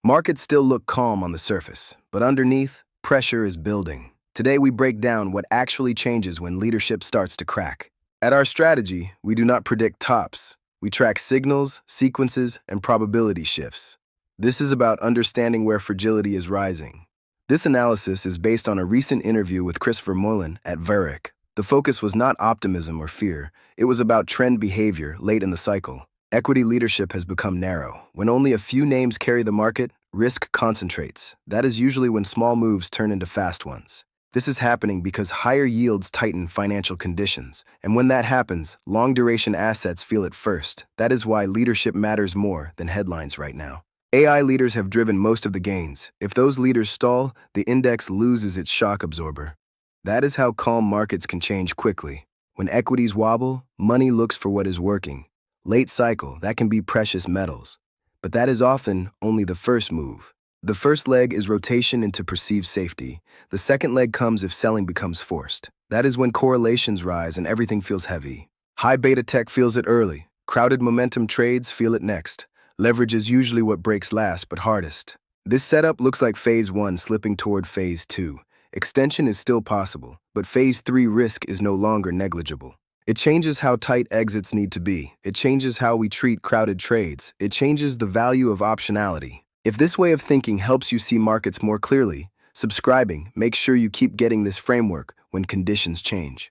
Markets still look calm on the surface, but underneath, pressure is building. Today we break down what actually changes when leadership starts to crack. At our strategy, we do not predict tops. We track signals, sequences, and probability shifts. This is about understanding where fragility is rising. This analysis is based on a recent interview with Christopher Moylan at VRIC. The focus was not optimism or fear, it was about trend behavior late in the cycle. Equity leadership has become narrow. When only a few names carry the market, risk concentrates. That is usually when small moves turn into fast ones. This is happening because higher yields tighten financial conditions. And when that happens, long-duration assets feel it first. That is why leadership matters more than headlines right now. AI leaders have driven most of the gains. If those leaders stall, the index loses its shock absorber. That is how calm markets can change quickly. When equities wobble, money looks for what is working. Late cycle, that can be precious metals. But that is often only the first move. The first leg is rotation into perceived safety. The second leg comes if selling becomes forced. That is when correlations rise and everything feels heavy. High beta tech feels it early. Crowded momentum trades feel it next. Leverage is usually what breaks last but hardest. This setup looks like phase 1 slipping toward phase 2. Extension is still possible, but phase 3 risk is no longer negligible. It changes how tight exits need to be. It changes how we treat crowded trades. It changes the value of optionality. If this way of thinking helps you see markets more clearly, subscribing makes sure you keep getting this framework when conditions change.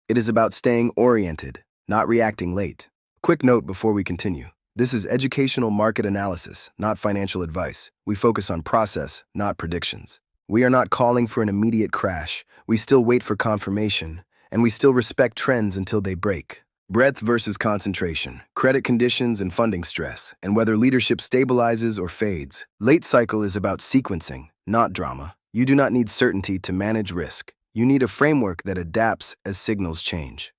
It is about staying oriented, not reacting late. Quick note before we continue. This is educational market analysis, not financial advice. We focus on process, not predictions. We are not calling for an immediate crash. We still wait for confirmation, and we still respect trends until they break. Breadth versus concentration, credit conditions and funding stress, and whether leadership stabilizes or fades. Late cycle is about sequencing, not drama. You do not need certainty to manage risk. You need a framework that adapts as signals change.